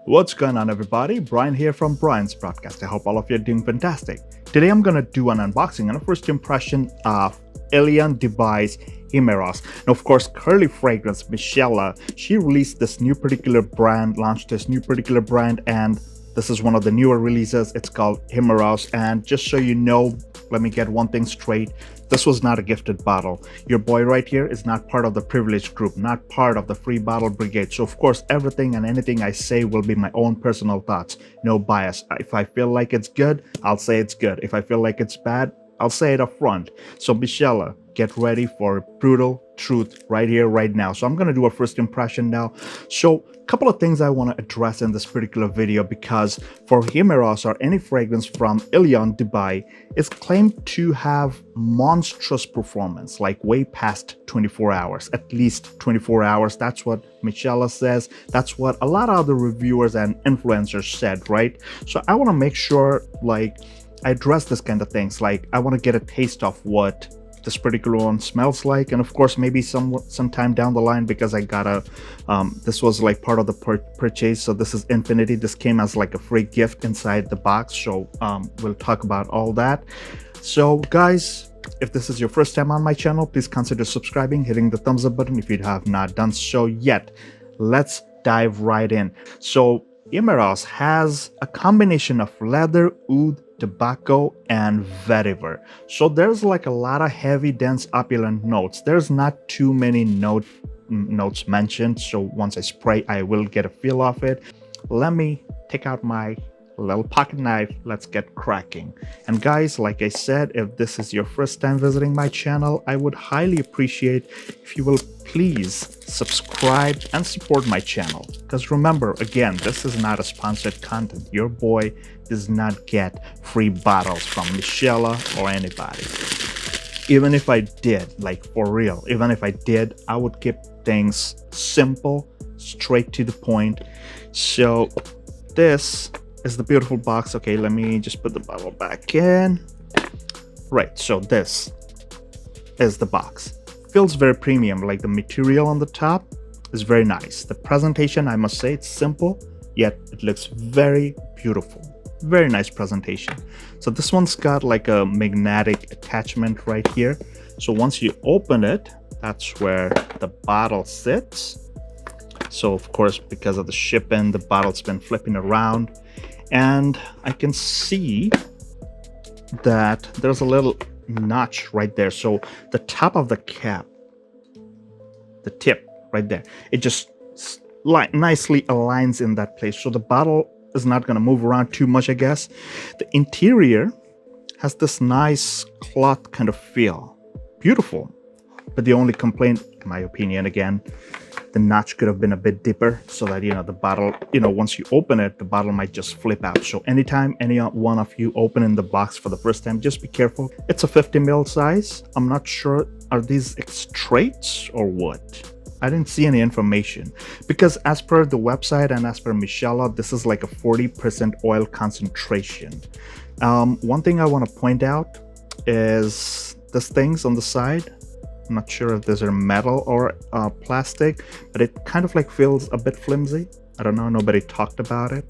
What's going on, everybody? Brian here from Brian's Broadcast. I hope all of you are doing fantastic. Today I'm going to do an unboxing and a first impression of Elyon device Himeros. Now, of course, Curly Fragrance, Michelle, she released this new particular brand, launched this new particular brand, and this is one of the newer releases. It's called Himeros. And just so you know, let me get one thing straight. This was not a gifted bottle. Your boy right here is not part of the privileged group, not part of the free bottle brigade. So of course, everything and anything I say will be my own personal thoughts. No bias. If I feel like it's good, I'll say it's good. If I feel like it's bad, I'll say it up front. So Michelle, get ready for brutal truth right here, right now. So I'm going to do a first impression now. So a couple of things I want to address in this particular video, because for Himeros or any fragrance from Elyon Dubai, it's claimed to have monstrous performance, like way past 24 hours, at least 24 hours. That's what Michelle says. That's what a lot of other reviewers and influencers said, right? So I want to make sure, like, I address this kind of things. Like, I want to get a taste of what this particular one smells like, and of course maybe sometime down the line, because I got a this was like part of the purchase. So this is Infinity. This came as like a free gift inside the box. So we'll talk about all that. So guys, if this is your first time on my channel, please consider subscribing, hitting the thumbs up button if you have not done so yet. Let's dive right in. So Himeros has a combination of leather, oud, tobacco, and vetiver. So there's like a lot of heavy, dense, opulent notes. There's not too many notes mentioned. So once I spray, I will get a feel of it. Let me take out my little pocket knife. Let's get cracking. And guys, like I said, if this is your first time visiting my channel, I would highly appreciate if you will please subscribe and support my channel. Because remember, again, this is not a sponsored content. Your boy does not get free bottles from Michelle or anybody. Even if I did, like for real, even if I did, I would keep things simple, straight to the point. So this is the beautiful box. Okay, let me just put the bottle back in. Right, so this is the box. Feels very premium. Like, the material on the top is very nice. The presentation, I must say, it's simple, yet it looks very beautiful. Very nice presentation. So this one's got like a magnetic attachment right here. So once you open it, that's where the bottle sits. So of course, because of the shipping, the bottle's been flipping around. And I can see that there's a little notch right there. So the top of the cap, the tip right there, it just nicely aligns in that place. So the bottle is not going to move around too much, I guess. The interior has this nice cloth kind of feel. Beautiful. But the only complaint, in my opinion, again, the notch could have been a bit deeper, so that, the bottle, once you open it, the bottle might just flip out. So anytime any one of you open in the box for the first time, just be careful. It's a 50 ml size. I'm not sure, are these straights or what? I didn't see any information, because as per the website and as per Michelle, this is like a 40% oil concentration. One thing I want to point out is these things on the side. I'm not sure if these are metal or plastic, but it kind of like feels a bit flimsy. I don't know. Nobody talked about it.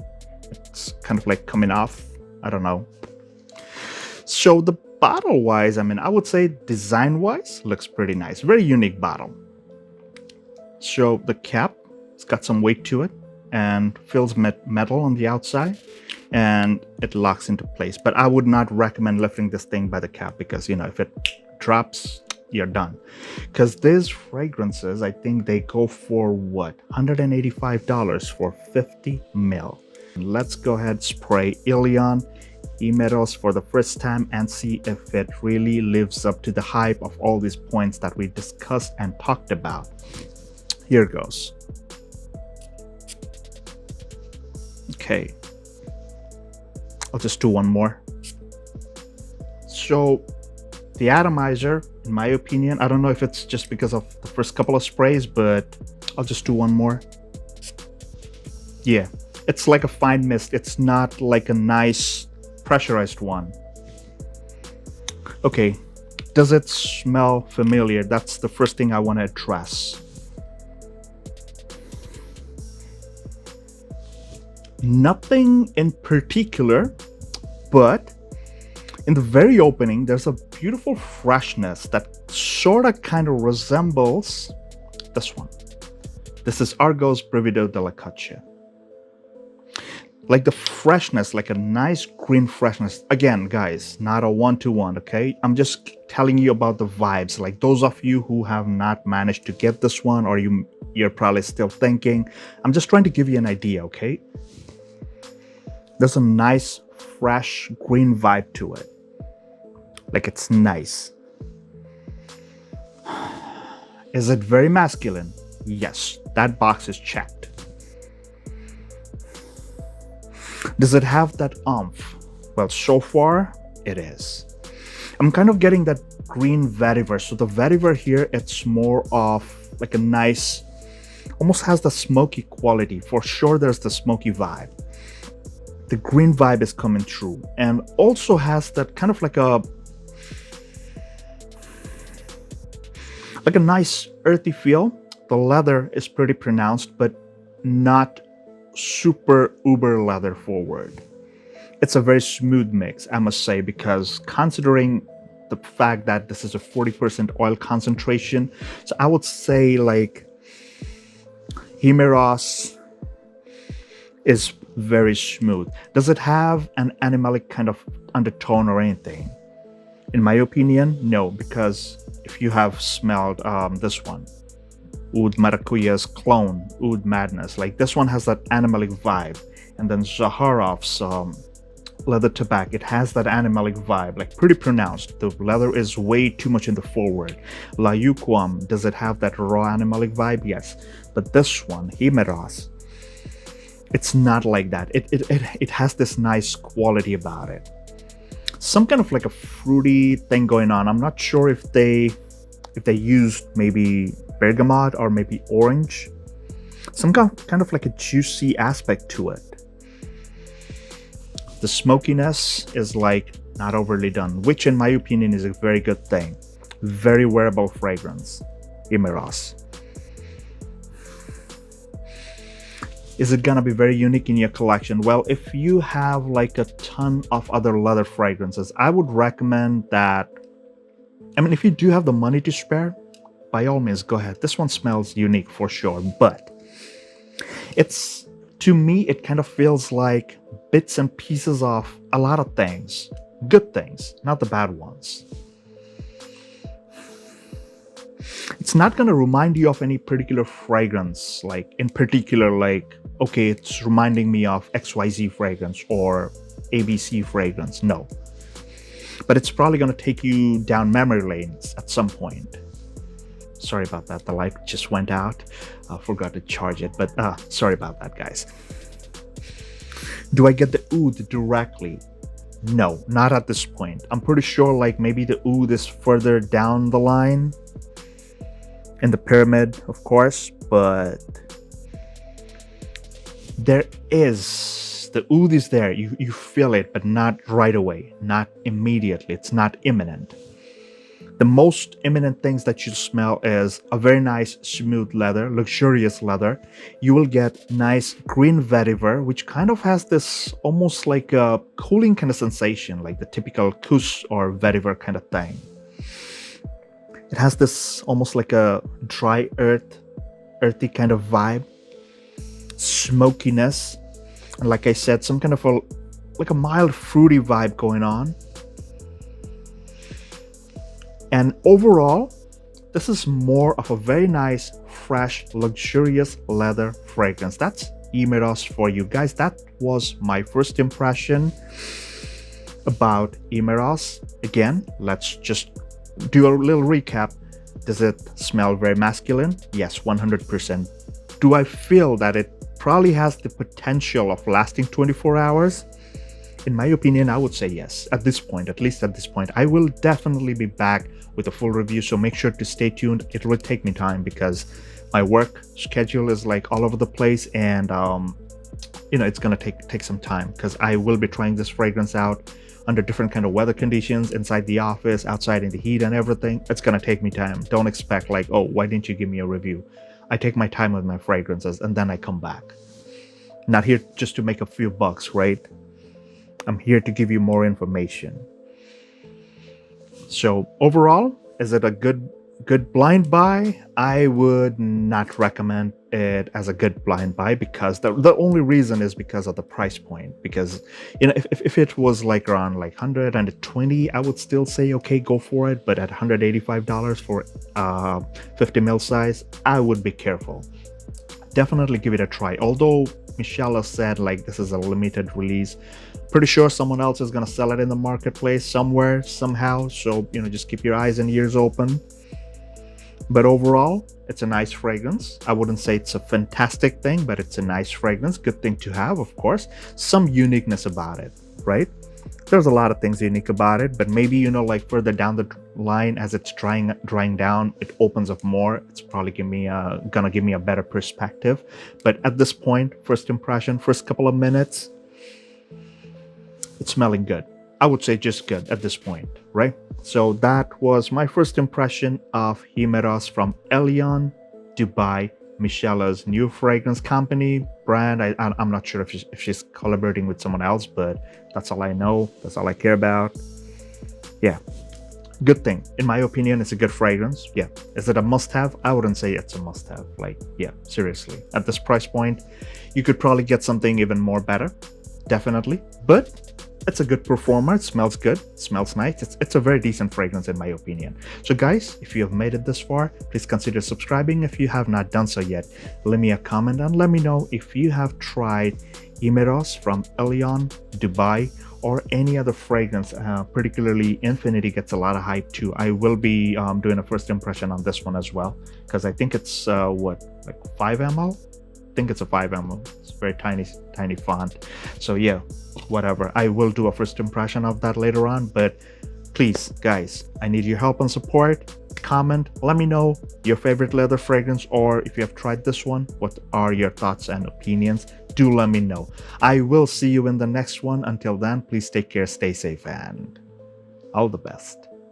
It's kind of like coming off. I don't know. So the bottle wise, I would say design wise, looks pretty nice. Very unique bottle. So the cap, it's got some weight to it and feels metal on the outside, and it locks into place. But I would not recommend lifting this thing by the cap, because, if it drops, you're done. Because these fragrances, I think they go for what, $185 for 50 ml. Let's go ahead, spray Elyon Himeros for the first time and see if it really lives up to the hype of all these points that we discussed and talked about. Here goes. Okay, I'll just do one more. So the atomizer, in my opinion, I don't know if it's just because of the first couple of sprays, but I'll just do one more. Yeah, it's like a fine mist. It's not like a nice pressurized one. Okay, does it smell familiar? That's the first thing I want to address. Nothing in particular, but in the very opening, there's a beautiful freshness that sort of kind of resembles this one. This is Argos Brivido della Caccia. Like the freshness, like a nice green freshness. Again, guys, not a one-to-one, okay? I'm just telling you about the vibes. Like those of you who have not managed to get this one, or you're probably still thinking, I'm just trying to give you an idea, okay? There's a nice, fresh green vibe to it. Like it's nice. Is it very masculine? Yes, that box is checked. Does it have that oomph? Well, so far, it is. I'm kind of getting that green vetiver. So the vetiver here, it's more of like a nice, almost has the smoky quality. For sure, there's the smoky vibe. The green vibe is coming through. And also has that kind of like a nice earthy feel. The leather is pretty pronounced, but not super uber leather forward. It's a very smooth mix, I must say, because considering the fact that this is a 40% oil concentration, so I would say like Himeros is very smooth. Does it have an animalic kind of undertone or anything? In my opinion, no, because if you have smelled this one, Oud Maracuya's clone, Oud Madness, like this one has that animalic vibe. And then Zaharov's leather tobacco, it has that animalic vibe, like pretty pronounced. The leather is way too much in the forward. La Yuquam, does it have that raw animalic vibe? Yes. But this one, Himeros, it's not like that. It has this nice quality about it. Some kind of like a fruity thing going on. I'm not sure if they used maybe bergamot or maybe orange. Some kind of like a juicy aspect to it. The smokiness is like not overly done, which in my opinion is a very good thing. Very wearable fragrance, Himeros. Is it gonna be very unique in your collection? Well, if you have like a ton of other leather fragrances, I would recommend that. I mean, if you do have the money to spare, by all means, go ahead. This one smells unique for sure, but to me, it kind of feels like bits and pieces of a lot of things. Good things, not the bad ones. It's not going to remind you of any particular fragrance, like in particular, like, okay, it's reminding me of XYZ fragrance or ABC fragrance. No. But it's probably going to take you down memory lanes at some point. Sorry about that. The light just went out. I forgot to charge it, but sorry about that, guys. Do I get the oud directly? No, not at this point. I'm pretty sure like maybe the oud is further down the line in the pyramid, of course, but there is, the oud is there. You feel it, but not right away, not immediately. It's not imminent. The most imminent things that you smell is a very nice smooth leather, luxurious leather. You will get nice green vetiver, which kind of has this almost like a cooling kind of sensation, like the typical kush or vetiver kind of thing. It has this almost like a dry earthy kind of vibe, smokiness, and like I said, some kind of a mild fruity vibe going on. And overall, this is more of a very nice, fresh, luxurious leather fragrance. That's Himeros for you guys. That was my first impression about Himeros. Again, let's just do a little recap. Does it smell very masculine? Yes, 100%. Do I feel that it probably has the potential of lasting 24 hours? In my opinion, I would say yes. At this point, at least at this point, I will definitely be back with a full review, so make sure to stay tuned. It will take me time because my work schedule is like all over the place, and it's gonna take some time because I will be trying this fragrance out under different kind of weather conditions, inside the office, outside in the heat and everything. It's gonna take me time. Don't expect like, oh, why didn't you give me a review? I take my time with my fragrances and then I come back. Not here just to make a few bucks, right? I'm here to give you more information. So overall, is it a good blind buy? I would not recommend it as a good blind buy, because the only reason is because of the price point. Because if it was like around like 120, I would still say okay, go for it. But at $185 for 50 mil size, I would be careful. Definitely give it a try. Although Michelle said like this is a limited release, pretty sure someone else is gonna sell it in the marketplace somewhere, somehow. So just keep your eyes and ears open. But overall, it's a nice fragrance. I wouldn't say it's a fantastic thing, but it's a nice fragrance. Good thing to have, of course. Some uniqueness about it, right? There's a lot of things unique about it, but maybe like further down the line, as it's drying down, it opens up more. It's probably gonna give me a better perspective. But at this point, first impression, first couple of minutes, it's smelling good. I would say just good at this point, right? So that was my first impression of Himeros from Elyon, Dubai, Michelle's new fragrance company brand. I'm not sure if she's collaborating with someone else, but that's all I know. That's all I care about. Yeah, good thing. In my opinion, it's a good fragrance. Yeah. Is it a must-have? I wouldn't say it's a must-have. Like, yeah, seriously. At this price point, you could probably get something even more better. Definitely. But it's a good performer. It smells good. It smells nice. It's a very decent fragrance in my opinion. So guys, if you have made it this far, please consider subscribing if you have not done so yet. Leave me a comment and let me know if you have tried Himeros from Elyon, Dubai, or any other fragrance. Particularly Infinity gets a lot of hype too. I will be doing a first impression on this one as well, because I think it's like 5 ml. I think it's a 5 ml. It's very tiny font. So yeah, whatever. I will do a first impression of that later on. But please, guys, I need your help and support. Comment, let me know your favorite leather fragrance, or if you have tried this one, what are your thoughts and opinions? Do let me know. I will see you in the next one. Until then, please take care, stay safe, and all the best.